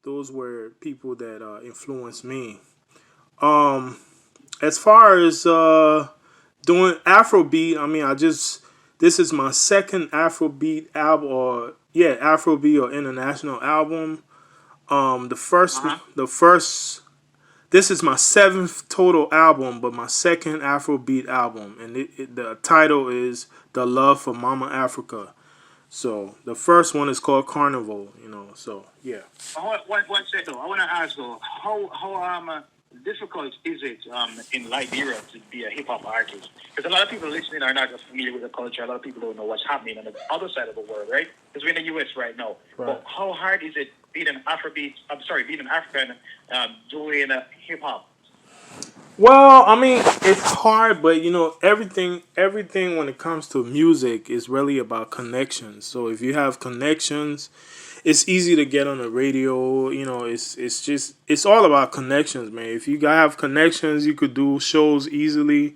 those were people that influenced me. Um, as far as doing Afrobeat, I mean, I just this is my second Afrobeat album, or yeah, Afrobeat or international album. The first, Uh-huh. the first. This is my seventh total album, but my second Afrobeat album, and the title is "The Love for Mama Africa." So the first one is called Carnival. So yeah. One second. I want to ask though, how difficult is it in Liberia to be a hip hop artist? Because a lot of people listening are not familiar with the culture. A lot of people don't know what's happening on the other side of the world, right? Because we're in the U.S. right now. Right. But how hard is it being an Afrobeat? I'm sorry, being an African doing hip hop? Well, I mean, it's hard, but everything when it comes to music is really about connections. So if you have connections, it's easy to get on the radio. It's all about connections, man. If you have connections, you could do shows easily.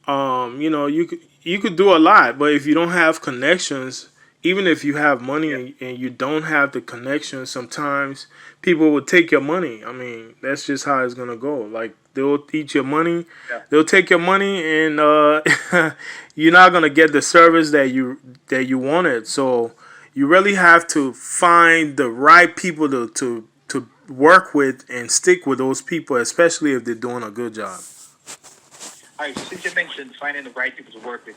You could do a lot, but if you don't have connections, even if you have money Yeah. and you don't have the connections, sometimes people will take your money. I mean, that's just how it's gonna go. Like they'll eat your money, Yeah. they'll take your money, and you're not gonna get the service that you wanted. So you really have to find the right people to work with and stick with those people, especially if they're doing a good job. All right, since you mentioned finding the right people to work with,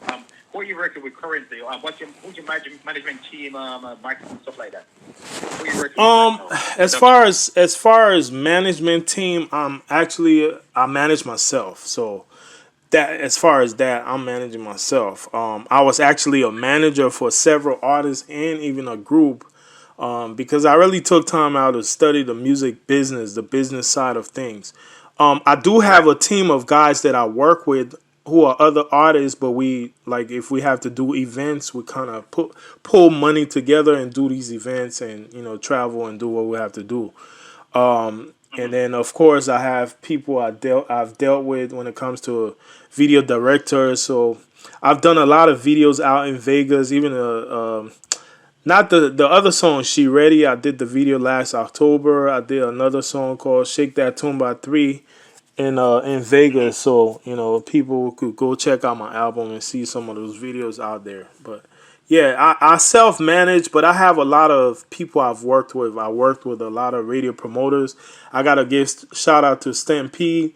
who are you working with currently? Who's your management team, marketing, stuff like that? Who are you working with right Um, now? as far as management team, I manage myself. So that as far as that, I'm managing myself. I was actually a manager for several artists and even a group. Because I really took time out to study the music business, the business side of things. I do have Right. a team of guys that I work with who are other artists, but we like if we have to do events, we kind of pull money together and do these events and travel and do what we have to do. And Mm-hmm. then of course I have people I've dealt with when it comes to video directors. So I've done a lot of videos out in Vegas, even not the other song She Ready. I did the video last October. I did another song called Shake That Tune by Three in Mm-hmm. Vegas. So people could go check out my album and see some of those videos out there. But yeah, I self manage, but I have a lot of people I've worked with. I worked with a lot of radio promoters. I gotta give shout out to Stampede.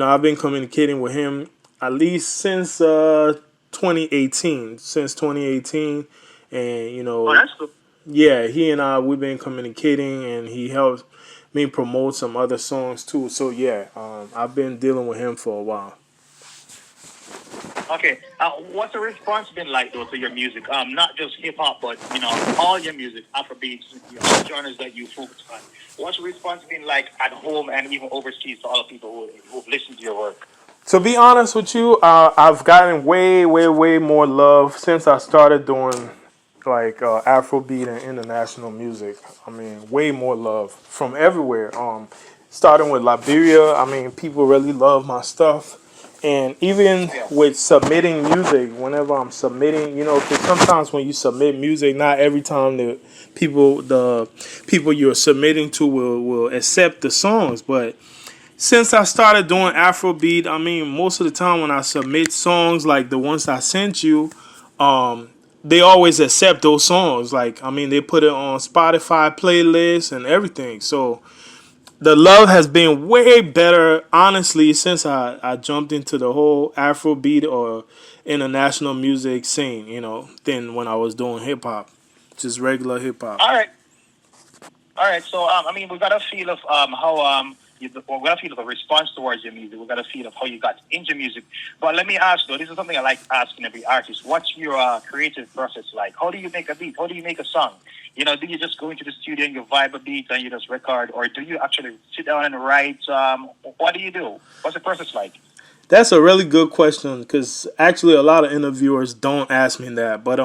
I've been communicating with him at least since 2018. Since 2018, and Oh, that's cool. yeah, he and I we've been communicating, and he helps me promote some other songs too. So yeah, I've been dealing with him for a while. Okay. What's the response been like though to your music? Not just hip hop, but all your music, Afrobeats, all genres that you focus on. What's the response been like at home and even overseas to all the people who've listened to your work? To be honest with you, I've gotten way, way, way more love since I started doing like Afrobeat and international music. I mean, way more love from everywhere. Starting with Liberia, I mean, people really love my stuff. And even Yeah. with submitting music, whenever I'm submitting, because sometimes when you submit music, not every time the people you're submitting to will accept the songs. But since I started doing Afrobeat, I mean, most of the time when I submit songs like the ones I sent you, they always accept those songs. Like, I mean, they put it on Spotify playlists and everything. So the love has been way better, honestly, since I jumped into the whole Afrobeat or international music scene, than when I was doing hip hop, just regular hip hop. All right. All right. So, I mean, we got a feel of how we got a feel of a response towards your music. We got a feel of how you got into music. But let me ask though, this is something I like asking every artist. What's your creative process like? How do you make a beat? How do you make a song? Do you just go into the studio and you vibe a beat and you just record, or do you actually sit down and write? What do you do? What's the process like? That's a really good question because actually a lot of interviewers don't ask me that. But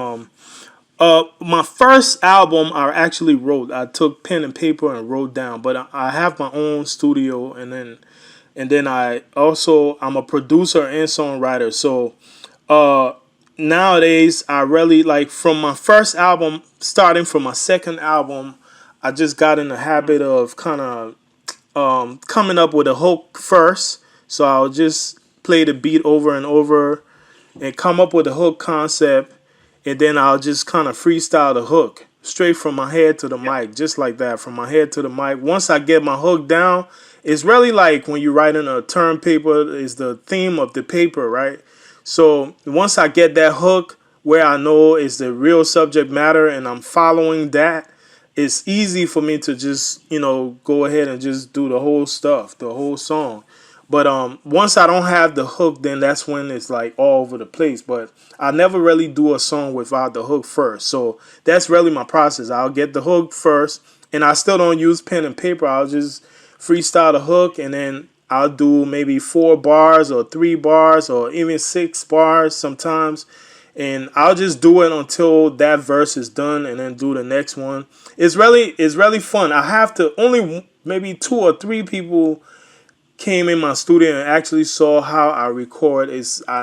my first album I actually wrote. I took pen and paper and wrote down. But I have my own studio, and then I'm a producer and songwriter. So uh, nowadays I really like from my first album, starting from my second album. I just got in the habit of kind of coming up with a hook first. So I'll just play the beat over and over and come up with a hook concept, and then I'll just kind of freestyle the hook straight from my head to the Yeah. mic, just like that, from my head to the mic. Once I get my hook down, it's really like when you're writing a term paper, is the theme of the paper, right? So once I get that hook where I know is the real subject matter and I'm following that, it's easy for me to just, go ahead and just do the whole stuff, the whole song. But once I don't have the hook, then that's when it's like all over the place. But I never really do a song without the hook first. So that's really my process. I'll get the hook first, and I still don't use pen and paper. I'll just freestyle the hook, and then I'll do maybe 4 bars or 3 bars or even 6 bars sometimes. And I'll just do it until that verse is done, and then do the next one. It's really fun. I have to only maybe 2 or 3 people came in my studio and actually saw how I record.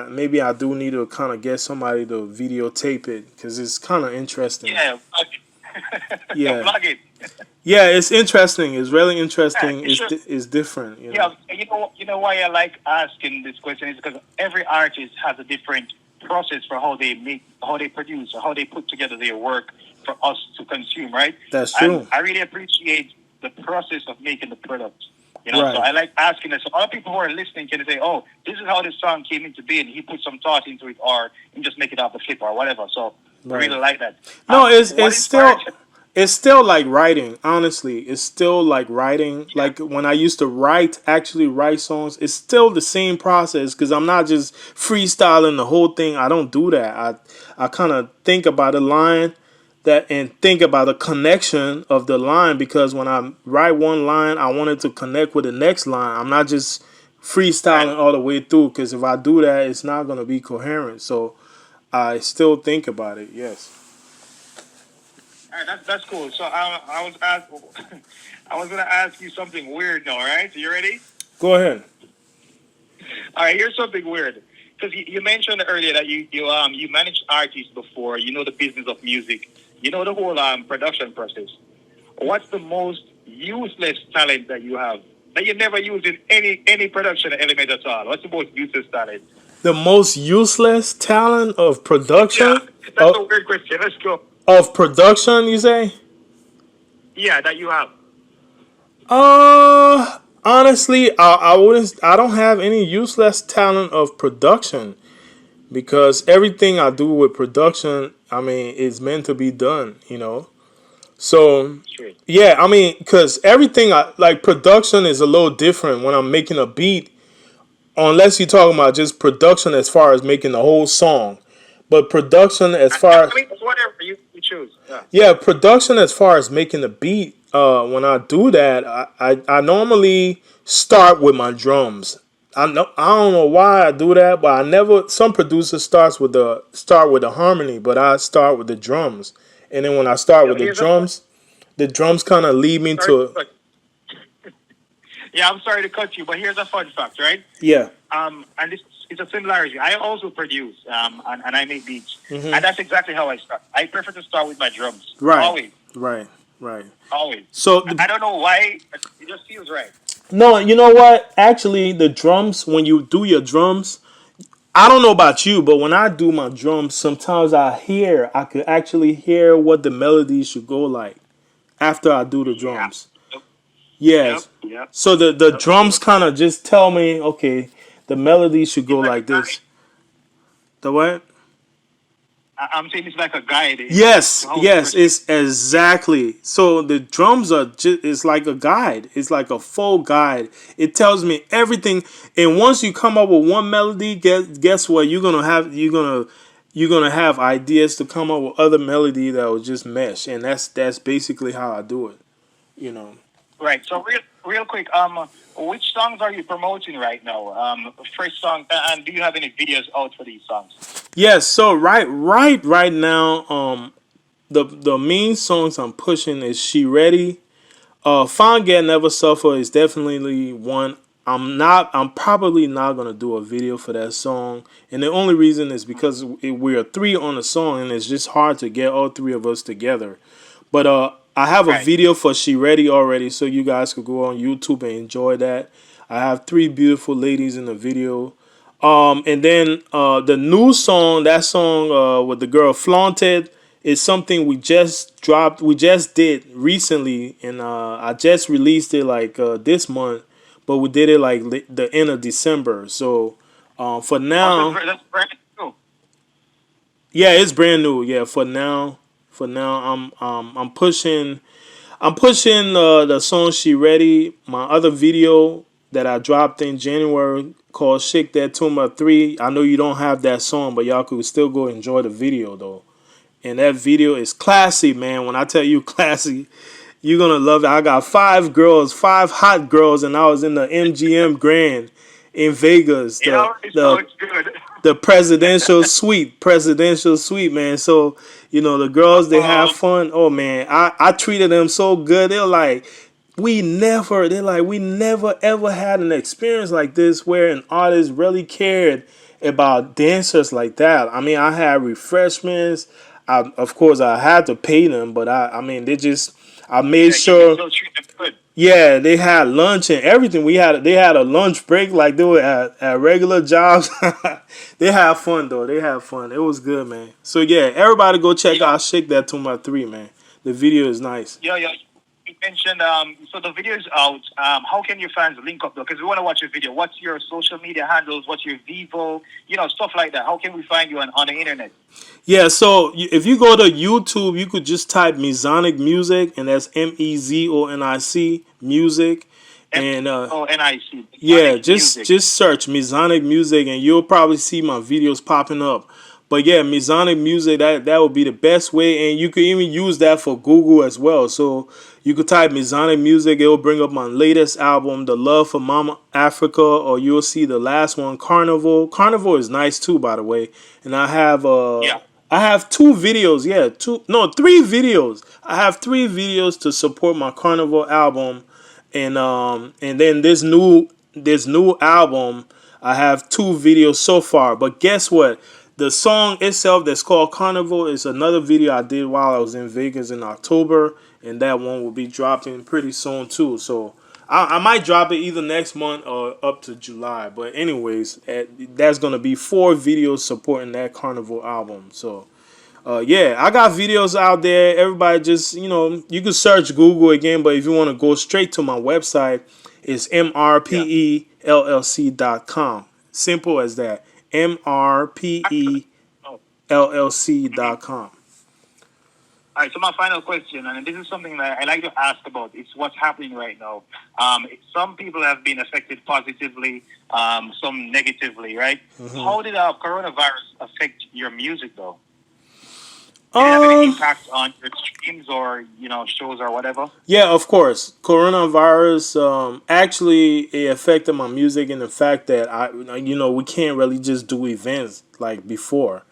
Maybe I do need to kind of get somebody to videotape it because it's kind of interesting. Yeah, plug it. Yeah, Plug it. yeah, it's interesting. It's really Yeah, interesting. you It's should. it's different. Yeah, you know why I like asking this question is because every artist has a different process for how they produce, or how they put together their work for us to consume, right? That's And true. I really appreciate the process of making the product. So Right, I like asking that. So other people who are listening can say, "Oh, this is how this song came into being. He put some thought into it, or he just make it off the flip, or whatever." So I right. really like that. No, it's What it's inspired still you? it's still like writing. Honestly, it's still like writing. Yeah, Like when I used to actually write songs, it's still the same process because I'm not just freestyling the whole thing. I don't do that. I kind of think about a line that and think about the connection of the line because when I write one line, I want it to connect with the next line. I'm not just right. freestyling all the way through because if I do that, it's not gonna be coherent. So I still think about it. Yes. All right, that's cool. So I was ask, I was gonna ask you something weird now. All right, so you ready? Go ahead. All right, here's something weird. Because you mentioned earlier that you managed artists before. You know the business of music. You know the whole production process. What's the most useless talent that you have that you never use in any production element at all? What's the most useless talent? The most useless talent of Yeah, production that's a weird question. Let's go. you say? Yeah, that you have. Honestly, I wouldn't. I don't have any useless talent of production because everything I do with production, I mean, is meant to be done. So Straight. yeah, I mean, because everything I like production is a little different when I'm making a beat. Unless you're talking about just production as far as making the whole song, but production as far I mean, whatever you choose. Yeah. yeah, production as far as making the beat. When I do that, I normally start with my drums. I don't know why I do that, but I never. Some producers start with the harmony, but I start with the drums, and then when I start Yeah, with but here's a fun. the drums kind of lead me Sorry to to cut. Yeah, I'm sorry to cut you, but here's a fun fact, right? yeah. And this is a similarity. I also produce, and I make beats, Hmm. and that's exactly how I start. I prefer to start with my drums, Right, always, right, right. always. So I don't know why, but it just feels right. no, you know what? Actually, the drums when you do your drums, I don't know about you, but when I do my drums, sometimes I could actually hear what the melody should go like after I do the Yeah. drums. Yep. Yep. Yes. Yep. So the Yep. drums kind of just tell me, okay, the melody should go It's like a like guide. this. The what? I'm saying it's like a guide to Yes, how to yes, proceed. it's exactly. So the drums are just, it's like a guide. It's like a full guide. It tells me everything. And once you come up with one melody, guess what? You're gonna have ideas to come up with other melody that will just mesh. And that's basically how I do it. You know. Right. So real quick, which songs are you promoting right now? First song, and do you have any videos out for these songs? Yes, so right now, the main songs I'm pushing is She Ready. Fine Get Never Suffer is definitely one. I'm probably not gonna do a video for that song, and the only reason is because we are 3 on the song, and it's just hard to get all 3 of us together. But I have a Right. video for She Ready already, so you guys could go on YouTube and enjoy that. I have three beautiful ladies in the video. And then the new song, that song with the girl Flaunted, is something we just dropped. We just did recently, and I just released it like this month, but we did it like the end of December. So for Also, now, that's brand new. yeah, it's brand new. Yeah, for now, I'm pushing the song She Ready. My other video that I dropped in January called Shake That Tuma 3. I know you don't have that song, but y'all could still go enjoy the video though. And that video is classy, man. When I tell you classy, you're gonna love it. I got five girls, five hot girls, and I was in the MGM Grand in Vegas. It already The sounds good. the presidential suite, man. So the girls, they have Um, fun. Oh man, I treated them so good. They're like we never ever had an experience like this where an artist really cared about dancers like that. I mean, I had refreshments. Of course I had to pay them, but I mean, I made yeah, you sure. still treat them good. Yeah, they had lunch and everything. They had a lunch break like they were at regular jobs. They had fun though. They had fun. It was good, man. So yeah, everybody go check Yeah, out Shake That to My Three, man. The video is nice. yeah, yeah. You mentioned so the video is out. How can your fans link up though? Because we want to watch your video. What's your social media handles? What's your Vivo? Stuff like that. How can we find you on the internet? Yeah, so if you go to YouTube, you could just type Mezonic Music, and that's Mezonic Music, and MONIC, yeah, Sonic just Music. just search Mezonic Music and you'll probably see my videos popping up. But yeah, Mezonic Music, that would be the best way, and you could even use that for Google as well. So you could type Mezonic Music, it will bring up my latest album, The Love for Mama Africa, or you'll see the last one, Carnival. Carnival is nice too, by the way. And Yeah. I have two videos, yeah, three videos. I have three videos to support my Carnival album, and then this new album, I have two videos so far. But guess what? The song itself that's called Carnival is another video I did while I was in Vegas in October, and that one will be dropping pretty soon too. So I might drop it either next month or up to July. But anyways, that's gonna be four videos supporting that Carnival album. So yeah, I got videos out there. Everybody just, you can search Google again, but if you want to go straight to my website, it's Yeah. mrpellc.com. Simple as that. Oh, mhm. mrpellc.com. All right. So my final question, and this is something that I like to ask about, is what's happening right now. Some people have been affected positively, some negatively, right? hmm How did coronavirus affect your music, though? Did it have any Um, impact on your streams or shows or whatever? yeah, of course. Coronavirus actually it affected my music in the fact that we can't really just do events like before.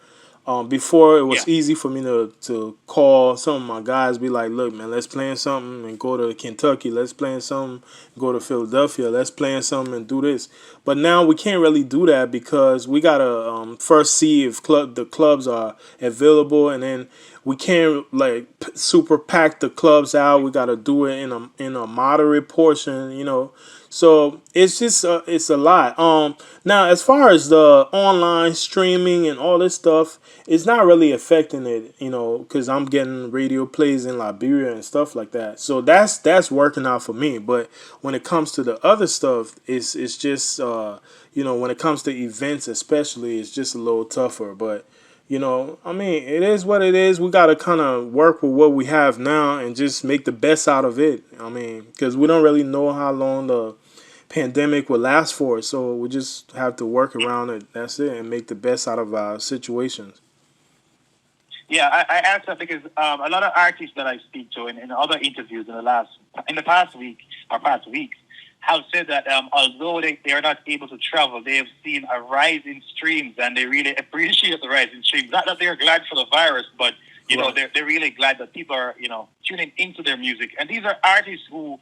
Before it Yeah. was easy for me to call some of my guys, be like, look, man, let's plan something and go to Kentucky. Let's plan something, go to Philadelphia. Let's plan something and do this. But now we can't really do that because we gotta first see if the clubs are available, and then we can't like super pack the clubs out. We gotta do it in a moderate portion. So it's just it's a lot. Now as far as the online streaming and all this stuff, it's not really affecting it, because I'm getting radio plays in Liberia and stuff like that. So that's working out for me. But when it comes to the other stuff, it's just when it comes to events especially, it's just a little tougher. But I mean, it is what it is. We got to kind of work with what we have now and just make the best out of it. I mean, because we don't really know how long the pandemic will last for. So we just have to work around it. That's it, and make the best out of our situations. Yeah, I asked that because a lot of artists that I speak to in other interviews in the past week or past weeks have said that although they are not able to travel, they have seen a rise in streams and they really appreciate the rise in streams. Not that they're glad for the virus, but Right. they're really glad that people are tuning into their music. And these are artists who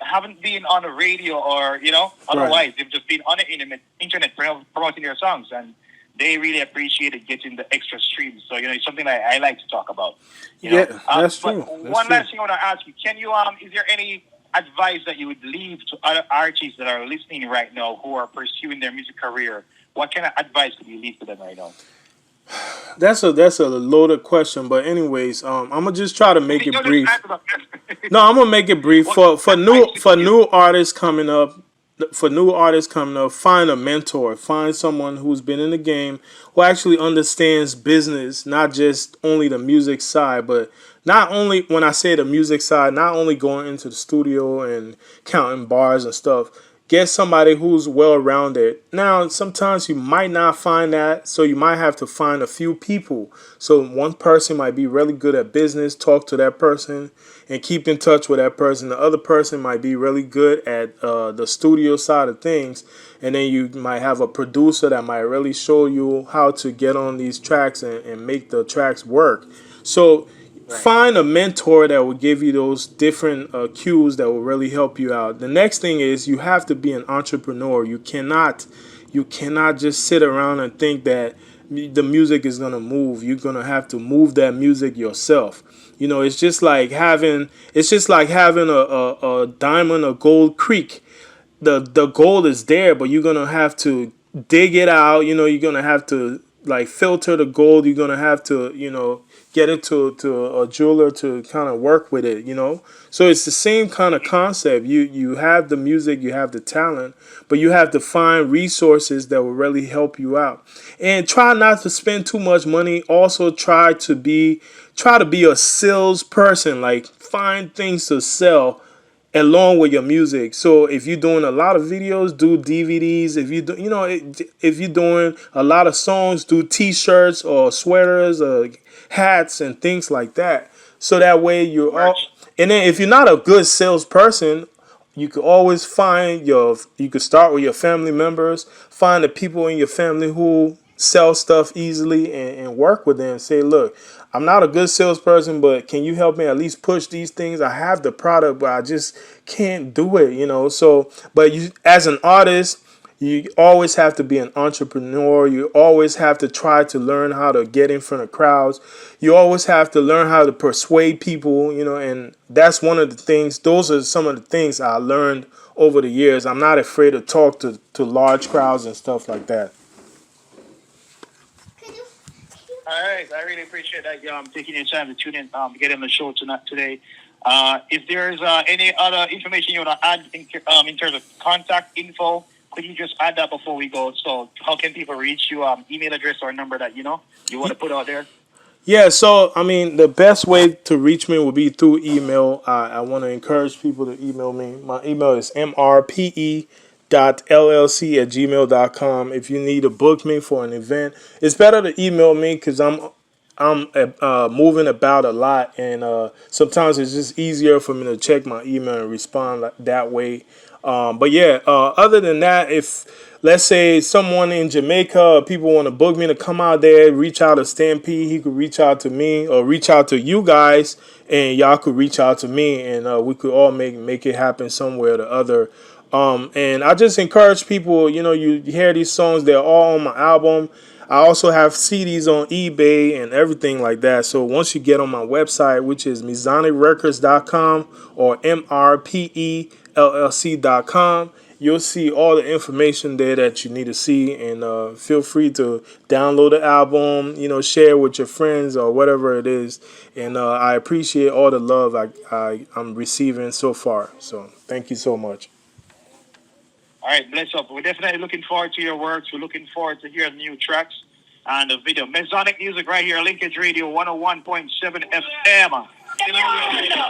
haven't been on the radio or Right. otherwise they've just been on the internet promoting their songs and they really appreciated getting the extra streams. So it's something that I like to talk about. Yeah, that's But true. That's one true. last thing I want to ask you: Can you is there any advice that you would leave to other artists that are listening right now who are pursuing their music career? What kind of advice could you leave to them right now? That's a loaded question, but anyways, I'm gonna just try to make it You don't just brief. answer that. No, I'm gonna make it brief What for advice new would for you give? new artists coming up. For new artists coming up, find a mentor. Find someone who's been in the game, who actually understands business, not just only the music side, but not only when I say the music side, not only going into the studio and counting bars and stuff. Get somebody who's well rounded. Now, sometimes you might not find that, so you might have to find a few people. So one person might be really good at business, talk to that person and keep in touch with that person. The other person might be really good at the studio side of things, and then you might have a producer that might really show you how to get on these tracks and make the tracks work. So Right. find a mentor that will give you those different cues that will really help you out. The next thing is you have to be an entrepreneur. You cannot just sit around and think that the music is gonna move. You're gonna have to move that music yourself. It's just like having a diamond, a gold creek. The gold is there, but you're gonna have to dig it out. You're gonna have to like filter the gold. You're gonna have to get it to a jeweler to kind of work with it. So it's the same kind of concept. You have the music, you have the talent, but you have to find resources that will really help you out. And try not to spend too much money. Also try to be a salesperson. Like find things to sell along with your music. So if you're doing a lot of videos, do DVDs. If you're doing a lot of songs, do T-shirts or sweaters or hats and things like that. So that way you're all. Merch. And then if you're not a good salesperson, you could always you could start with your family members, find the people in your family who sell stuff easily and work with them. Say, look, I'm not a good salesperson, but can you help me at least push these things? I have the product, but I just can't do it. So, but you, as an artist, you always have to be an entrepreneur. You always have to try to learn how to get in front of crowds. You always have to learn how to persuade people, and that's one of the things. Those are some of the things I learned over the years. I'm not afraid to talk to large crowds and stuff like that. All right, I really appreciate that. Taking your time to tune in, get on the show tonight today. If there's any other information you want to add in terms of contact info, could you just add that before we go? So, how can people reach you? Email address or number that you want to put out there? Yeah, so I mean, the best way to reach me would be through email. I want to encourage people to email me. My email is mrpe.llc@gmail.com. If you need to book me for an event, it's better to email me because I'm moving about a lot, and sometimes it's just easier for me to check my email and respond that way. But yeah, other than that, if let's say someone in Jamaica, people want to book me to come out there, reach out to Stampede, he could reach out to me or reach out to you guys, and y'all could reach out to me, and we could all make it happen somewhere or the other. And I just encourage people, you hear these songs, they're all on my album. I also have CDs on eBay and everything like that. So once you get on my website, which is MizaniRecords.com or MRPELLC.com, you'll see all the information there that you need to see. And feel free to download the album, share with your friends or whatever it is. And I appreciate all the love I'm receiving so far. So thank you so much. All right, bless up. We're definitely looking forward to your works. We're looking forward to hearing new tracks and the video. Masonic Music right here, Linkage Radio 101.7 FM.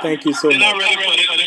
Thank you so They're not much. ready for this.